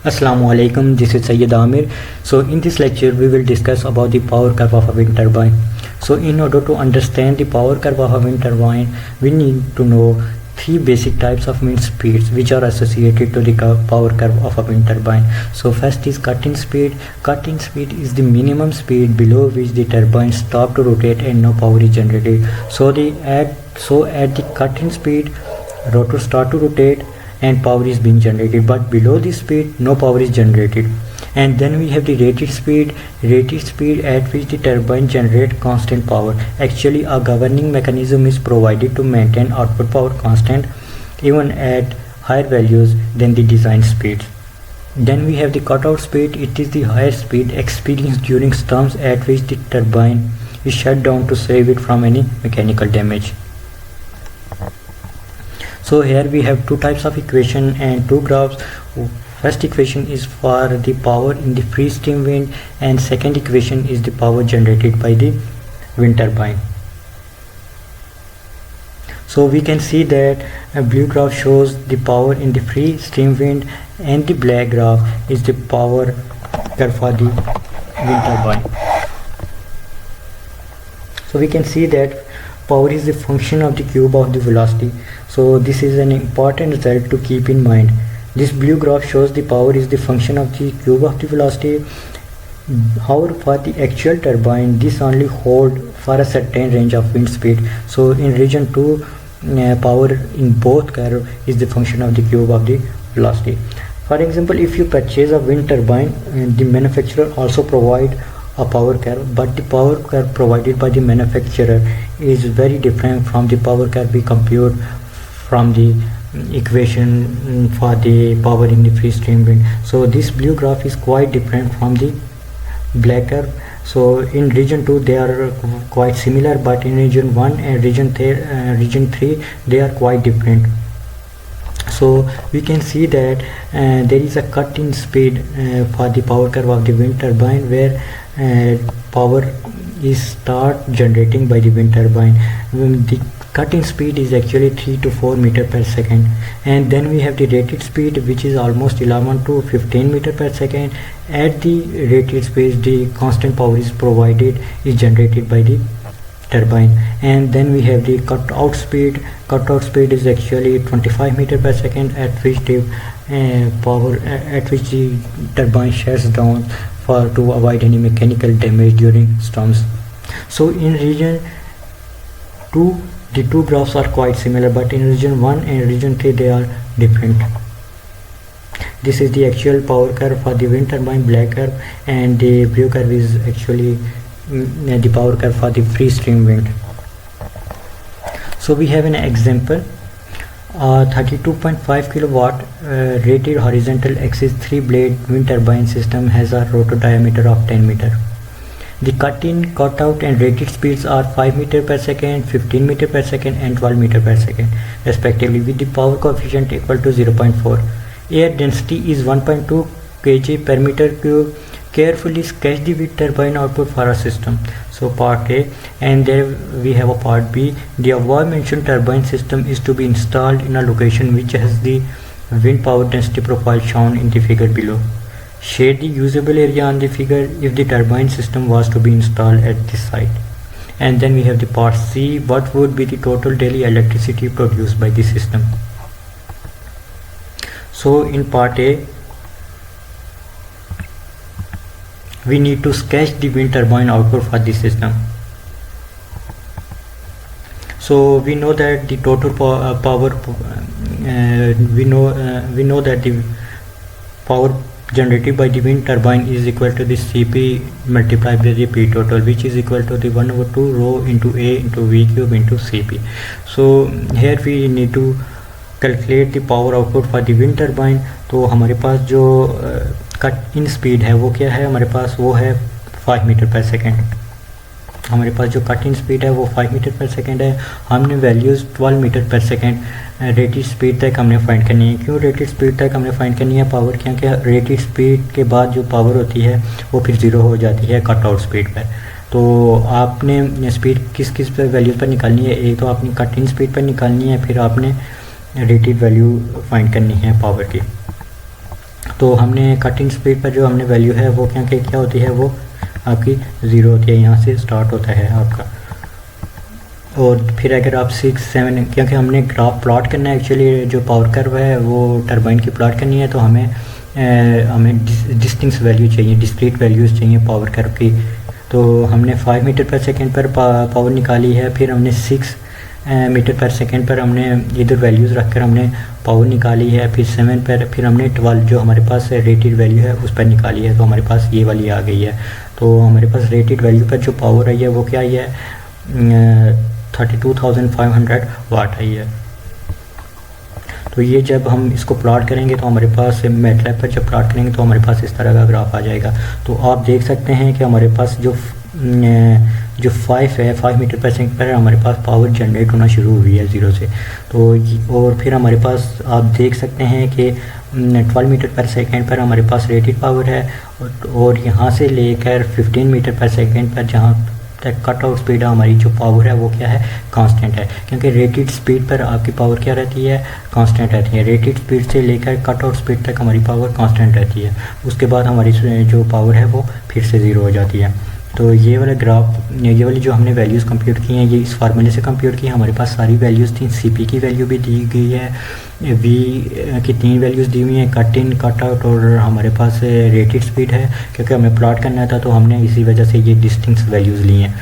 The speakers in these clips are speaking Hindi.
Assalamualaikum, this is Sayyid Amir. So in this lecture we will discuss about the power curve of a wind turbine. So in order to understand the power curve of a wind turbine, we need to know three basic types of wind speeds which are associated to the power curve of a wind turbine. So first is cut-in speed. Cut-in speed is the minimum speed below which the turbine stop to rotate and no power is generated. So at the cut-in speed, rotor start to rotate and power is being generated, but below this speed no power is generated. And then we have the rated speed at which the turbine generate constant power. Actually a governing mechanism is provided to maintain output power constant even at higher values than the design speeds. Then we have the cutout speed. It is the highest speed experienced during storms at which the turbine is shut down to save it from any mechanical damage. So here we have two types of equation and two graphs. First equation is for the power in the free stream wind and second equation is the power generated by the wind turbine. So we can see that a blue graph shows the power in the free stream wind and the black graph is the power curve for the wind turbine. So we can see that power is a function of the cube of the velocity. So this is an important result to keep in mind. This blue graph shows the power is the function of the cube of the velocity. However, for the actual turbine, this only hold for a certain range of wind speed. So in region 2, power in both curve is the function of the cube of the velocity. For example, if you purchase a wind turbine, the manufacturer also provide a power curve, but the power curve provided by the manufacturer is very different from the power curve we compute from the equation for the power in the free stream wind. So this blue graph is quite different from the black curve. So in region 2 they are quite similar, but in region 1 and region 3 they are quite different. So we can see that there is a cut in speed for the power curve of the wind turbine where power is start generating by the wind turbine. The cut-in speed is actually 3 to 4 meter per second, and then we have the rated speed which is almost 11 to 15 meter per second. At the rated speed the constant power is generated by the turbine. And then we have the cutout speed is actually 25 meter per second at which the turbine shuts down to avoid any mechanical damage during storms. So in region 2 the two graphs are quite similar, but in region 1 and region 3 they are different. This is the actual power curve for the wind turbine, black curve, and the blue curve is actually the power curve for the free stream wind. So we have an example. 32.5 kilowatt rated horizontal axis 3 blade wind turbine system has a rotor diameter of 10 meter. The cut-in, cut-out and rated speeds are 5 meter per second, 15 meter per second and 12 meter per second respectively, with the power coefficient equal to 0.4. Air density is 1.2 kg per meter cube. Carefully sketch the wind turbine output for a system. So part A, and there we have a part B. The above mentioned turbine system is to be installed in a location which has the wind power density profile shown in the figure below. Shade the usable area on the figure if the turbine system was to be installed at this site. And then we have the part C. What would be the total daily electricity produced by the system? So in part A, we need to sketch the wind turbine output for the system. So we know that the total power we know that the power generated by the wind turbine is equal to the Cp multiplied by the P total, which is equal to the 1/2 rho into A into V cube into Cp. So here we need to calculate the power output for the wind turbine. तो हमारे पास जो कट इन स्पीड है वो क्या है, हमारे पास वो है 5 मीटर पर सेकेंड. हमारे पास जो कट इन स्पीड है वो 5 मीटर पर सेकेंड है. हमने वैल्यूज़ 12 मीटर पर सेकेंड रेटेड स्पीड तक हमने फाइंड करनी है. क्यों रेटेड स्पीड तक हमने फाइंड करनी है पावर, क्योंकि रेटेड स्पीड के बाद जो पावर होती है वो फिर ज़ीरो हो जाती है कट आउट स्पीड पर. तो आपने स्पीड किस किस पर वैल्यूज़ पर निकालनी है, एक तो आपने कट इन स्पीड पर निकालनी है, फिर आपने रेटेड वैल्यू फाइंड करनी है पावर की. तो हमने कटिंग स्पीड पर जो हमने वैल्यू है वो क्या होती है, वो आपकी 0 होती है, यहाँ से स्टार्ट होता है आपका। और फिर अगर आप 6, 7, क्योंकि हमने ग्राफ प्लॉट करना है, एक्चुअली जो पावर कर्व है वो टरबाइन की प्लॉट करनी है, तो हमें डिस्टिंक्ट वैल्यू चाहिए, डिस्क्रीट वैल्यूज़ चाहिए पावर कर्व की। तो हमने 5 मीटर पर सेकेंड पर पावर निकाली है, फिर हमने 6 मीटर पर सेकेंड पर हमने इधर वैल्यूज़ रखकर हमने पावर निकाली है, फिर 7 पर, फिर हमने 12 जो हमारे पास रेटेड वैल्यू है उस पर निकाली है, तो हमारे पास ये वाली आ गई है। तो हमारे पास रेटेड वैल्यू पर जो पावर आई है वो क्या आई है, 32,500 वाट आई है। तो ये जब हम इसको प्लॉट करेंगे तो हमारे पास मैटलैब पर जब प्लॉट करेंगे तो हमारे पास इस तरह का ग्राफ आ जाएगा। तो आप देख सकते हैं कि हमारे पास जो 5 मीटर पर सेकंड पर हमारे पास पावर जनरेट होना शुरू हुई है 0 से। तो और फिर हमारे पास आप देख सकते हैं कि 12 मीटर पर सेकंड पर हमारे पास रेटेड पावर है, और यहाँ से लेकर 15 मीटर पर सेकंड पर जहाँ तक कट आउट स्पीड है हमारी जो पावर है वो क्या है, कांस्टेंट है, क्योंकि रेटेड स्पीड पर आपकी पावर क्या रहती है, कांस्टेंट रहती है। रेटेड स्पीड से लेकर कट आउट स्पीड तक हमारी पावर कांस्टेंट रहती है, उसके बाद हमारी जो पावर है वो फिर से 0 हो जाती है। तो ये वाला ग्राफ, ये वाली जो हमने वैल्यूज़ कंप्यूट की हैं ये इस फार्मूले से कंप्यूट की। हमारे पास सारी वैल्यूज़ थी, सीपी की वैल्यू भी दी गई है, वी की 3 वैल्यूज़ दी हुई हैं, कट इन, कट आउट, और हमारे पास रेटेड स्पीड है, क्योंकि हमें प्लॉट करना था तो हमने इसी वजह से ये डिस्टिंक्ट वैल्यूज़ ली हैं।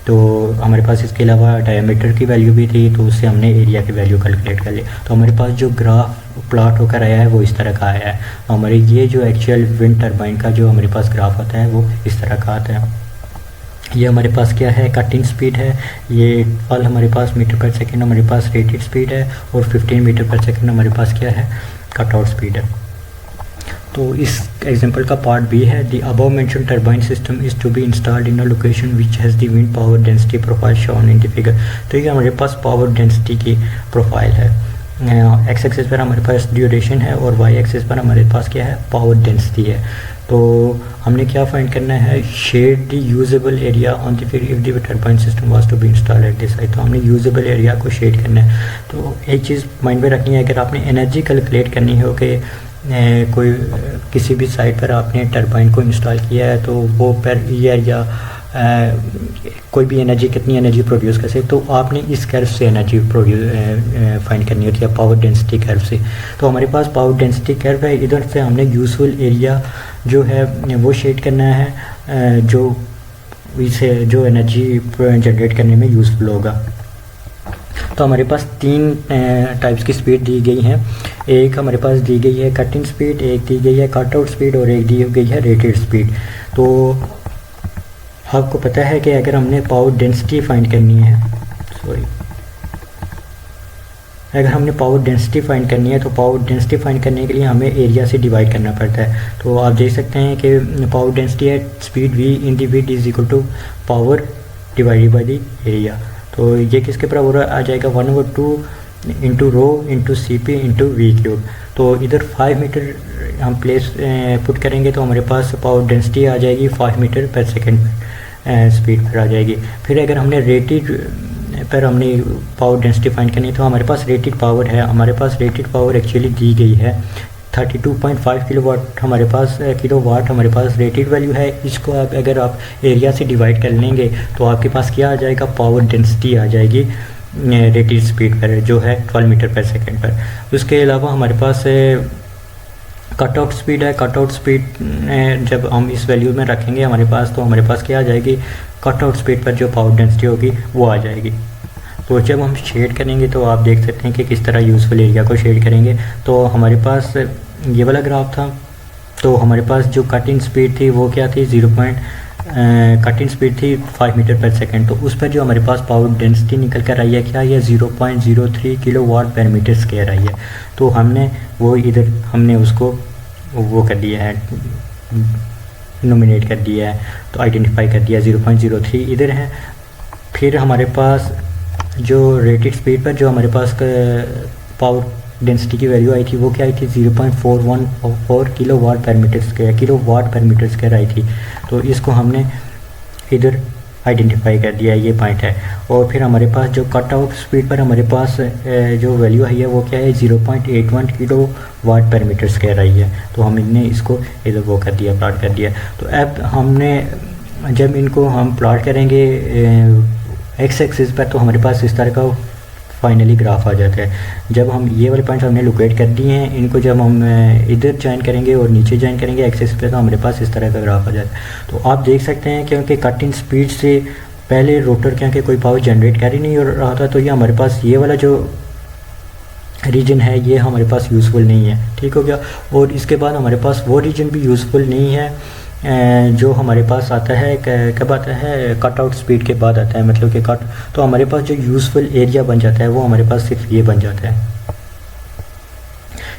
तो हमारे पास इसके अलावा डायमीटर की वैल्यू भी थी, तो उससे हमने एरिया की वैल्यू कैलकुलेट कर ली। तो हमारे पास जो ग्राफ प्लॉट होकर आया है वो इस तरह का आया है। हमारे ये जो एक्चुअल विंड टरबाइन का जो हमारे पास ग्राफ आता है वो इस तरह का आता है। ये हमारे पास क्या है, कटिंग स्पीड है, ये 12 हमारे पास मीटर पर सेकेंड हमारे पास रेटेड स्पीड है, और 15 मीटर पर सेकेंड हमारे पास क्या है, कट आउट स्पीड है। तो इस एग्जांपल का पार्ट बी है, the above mentioned turbine system is to be installed in a location which has the wind power density profile shown in the figure. तो ये हमारे पास पावर डेंसिटी की प्रोफाइल है। एक्स एक्सिस पर हमारे पास ड्यूरेशन है, और वाई एक्सिस पर हमारे पास क्या है, पावर डेंसिटी है। तो हमने क्या फाइंड करना है, shade the usable area on the figure if the turbine system was to be installed at this site. तो हमने यूजेबल एरिया को शेड करना है। तो एक चीज़ माइंड में रखनी है, अगर आपने एनर्जी कैलकुलेट करनी हो कि कोई किसी भी साइट पर आपने टरबाइन को इंस्टॉल किया है तो वो पर ईयर या कोई भी एनर्जी, कितनी एनर्जी प्रोड्यूस कर सकते, तो आपने इस कर्व से एनर्जी फाइंड करनी होती है, पावर डेंसिटी कर्व से। तो हमारे पास पावर डेंसिटी कर्व है, इधर से हमने यूजफुल एरिया जो है वो शेड करना है, जो इसे जो एनर्जी जनरेट करने में यूज़फुल होगा। तो हमारे पास 3 टाइप्स की स्पीड दी गई हैं। एक हमारे पास दी गई है कटिंग स्पीड, एक दी गई है कट आउट स्पीड, और एक दी गई है रेटेड स्पीड। तो आपको पता है कि अगर हमने पावर डेंसिटी फाइंड करनी है, अगर हमने पावर डेंसिटी फाइंड करनी है तो पावर डेंसिटी फाइंड करने के लिए हमें एरिया से डिवाइड करना पड़ता है। तो आप देख सकते हैं कि पावर डेंसिटी है speed v in the width is equal to power divided by the area. तो ये किसके बराबर आ जाएगा, 1/2 into rho into C P into v cube. तो इधर 5 मीटर हम प्लेस पुट करेंगे तो हमारे पास पावर डेंसिटी आ जाएगी 5 मीटर पर सेकेंड स्पीड पर आ जाएगी। फिर अगर हमने रेटेड पर हमने पावर डेंसिटी फाइंड करनी है तो हमारे पास रेटेड पावर है, हमारे पास रेटेड पावर एक्चुअली दी गई है 32.5 किलोवाट हमारे पास किलोवाट हमारे पास रेटेड वैल्यू है। इसको आप अगर आप एरिया से डिवाइड कर लेंगे तो आपके पास क्या आ जाएगा, पावर डेंसिटी आ जाएगी रेटेड स्पीड पर जो है 12 मीटर पर सेकेंड पर। उसके अलावा हमारे पास कट आउट स्पीड है, कट आउट स्पीड जब हम इस वैल्यू में रखेंगे हमारे पास तो हमारे पास क्या आ जाएगी, कट आउट स्पीड पर जो पावर डेंसिटी होगी वो आ जाएगी। तो जब हम शेड करेंगे तो आप देख सकते हैं कि किस तरह यूज़फुल एरिया को शेड करेंगे। तो हमारे पास ये वाला ग्राफ था, तो हमारे पास जो कटिंग स्पीड थी वो क्या थी, कटिंग स्पीड थी 5 मीटर पर सेकेंड। तो उस पर जो हमारे पास पावर डेंसिटी निकल कर आई है क्या, ये 0.03 किलोवाट पर मीटर स्क्वायर आई है। तो हमने वो इधर हमने उसको वो कर दिया है, नोमिनेट कर दिया है, तो आइडेंटिफाई कर दिया 0.03 इधर है। फिर हमारे पास जो रेटेड स्पीड पर जो हमारे पास पावर डेंसिटी की वैल्यू आई थी वो क्या आई थी, 0.414 किलोवाट पर मीटर स्क्वायर आई थी। तो इसको हमने इधर आइडेंटिफाई कर दिया ये पॉइंट है। और फिर हमारे पास जो कट ऑफ स्पीड पर हमारे पास जो वैल्यू है वो क्या है 0.81 किलो वाट पर मीटर स्क्वायर आई है। तो हमने इसको इधर वो कर दिया, प्लॉट कर दिया। तो अब हमने जब इनको हम प्लॉट करेंगे एक्स एक्सिस पर तो हमारे पास इस तरह का फाइनली ग्राफ आ जाता है। जब हम ये वाले पॉइंट्स हमने लोकेट कर दिए हैं, इनको जब हम इधर ज्वाइन करेंगे और नीचे ज्वाइन करेंगे एक्सिस पे तो हमारे पास इस तरह का ग्राफ आ जाता है। तो आप देख सकते हैं क्योंकि कटिंग स्पीड से पहले रोटर क्योंकि कोई पावर जनरेट कर ही नहीं हो रहा था, तो ये हमारे पास ये वाला जो रीजन है ये हमारे पास यूज़फुल नहीं है, ठीक हो गया। और इसके बाद हमारे पास वो रीजन भी यूज़फुल नहीं है जो हमारे पास आता है कब आता है कट आउट स्पीड के बाद आता है, मतलब कि कट। तो हमारे पास जो यूज़फुल एरिया बन जाता है वो हमारे पास सिर्फ ये बन जाता है,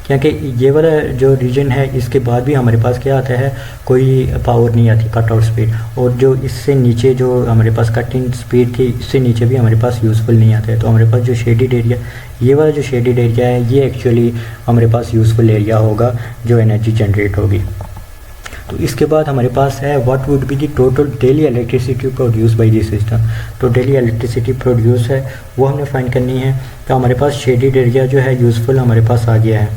क्योंकि ये वाला जो रीजन है इसके बाद भी हमारे पास क्या आता है, कोई पावर नहीं आती कट आउट स्पीड। और जो इससे नीचे जो हमारे पास कटिंग स्पीड थी इससे नीचे भी हमारे पास यूज़फुल नहीं आता है। तो हमारे पास जो शेडेड एरिया, ये वाला जो शेडेड एरिया है ये एक्चुअली हमारे पास यूज़फुल एरिया होगा जो एनर्जी जनरेट होगी। तो इसके बाद हमारे पास है what would be the total daily electricity produce by this system. तो डेली इलेक्ट्रिसिटी प्रोड्यूस है वो हमने फाइंड करनी है। तो हमारे पास शेडेड एरिया जो है यूज़फुल हमारे पास आ गया है।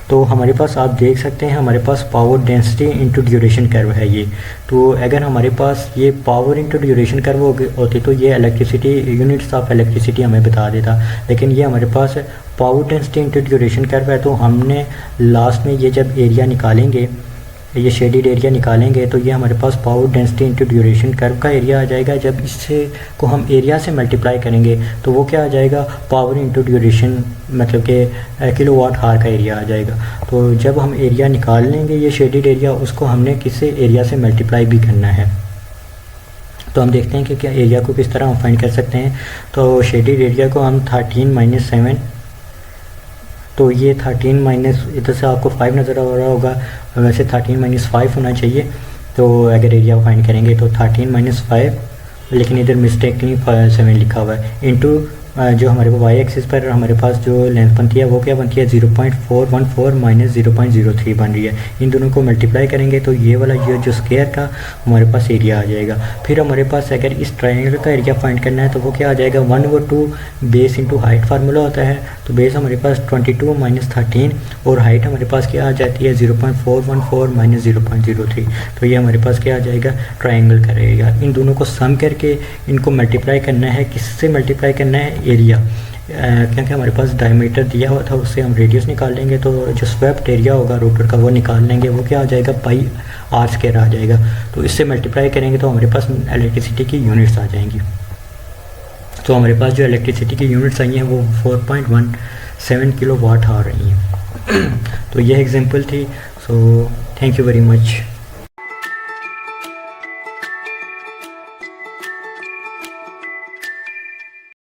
तो हमारे पास आप देख सकते हैं हमारे पास power density into duration curve है ये। तो अगर हमारे पास ये पावर इंटू ड्यूरेशन कर्व होती तो ये इलेक्ट्रिसिटी यूनिट्स ऑफ इलेक्ट्रिसिटी हमें बता देता, लेकिन ये हमारे पास power density into duration curve है। तो हमने लास्ट में ये जब एरिया निकालेंगे, ये शेडेड एरिया निकालेंगे तो ये हमारे पास power density into duration curve का एरिया आ जाएगा। जब इससे को हम एरिया से मल्टीप्लाई करेंगे तो वो क्या आ जाएगा, पावर इंटू ड्यूरेशन, मतलब कि किलोवाट हार का एरिया आ जाएगा। तो जब हम एरिया निकाल लेंगे ये शेडेड एरिया, उसको हमने किससे एरिया से मल्टीप्लाई भी करना है। तो हम देखते हैं कि क्या एरिया को किस तरह हम फाइंड कर सकते हैं। तो शेडेड एरिया को हम 13 - 7, तो ये 13 माइनस, इधर से आपको 5 नज़र आ रहा होगा, वैसे 13 - 5 होना चाहिए। तो अगर एरिया फाइंड करेंगे तो 13 - 5, लेकिन इधर मिस्टेकली 7 लिखा हुआ है, इंटू जो हमारे को वाई एक्सिस पर हमारे पास जो लेंथ बनती है वो क्या बनती है 0.414 माइनस 0.03 बन रही है। इन दोनों को मल्टीप्लाई करेंगे तो ये वाला ये जो स्क्वायर का हमारे पास एरिया आ जाएगा। फिर हमारे पास अगर इस ट्रायंगल का एरिया फाइंड करना है तो वो क्या आ जाएगा 1/2 बेस इंटू हाइट फार्मूला होता है। तो बेस हमारे पास 22 - 13 और हाइट हमारे पास क्या आ जाती है 0.414 माइनस 0.03। तो ये हमारे पास क्या आ जाएगा, ट्रायंगल करेगा। इन दोनों को सम करके इनको मल्टीप्लाई करना है, किससे मल्टीप्लाई करना है, एरिया, क्योंकि हमारे पास डायमीटर दिया हुआ था उससे हम रेडियस निकाल लेंगे। तो जो स्वेप्ट एरिया होगा रोटर का वो निकाल लेंगे, वो क्या आ जाएगा पाई आर स्क्वायर आ जाएगा। तो इससे मल्टीप्लाई करेंगे तो हमारे पास इलेक्ट्रिसिटी की यूनिट्स आ जाएंगी। तो हमारे पास जो इलेक्ट्रिसिटी की यूनिट्स आई हैं वो 4.17 किलो वाट आ रही हैं। तो यह एग्जांपल थी। So thank you very much.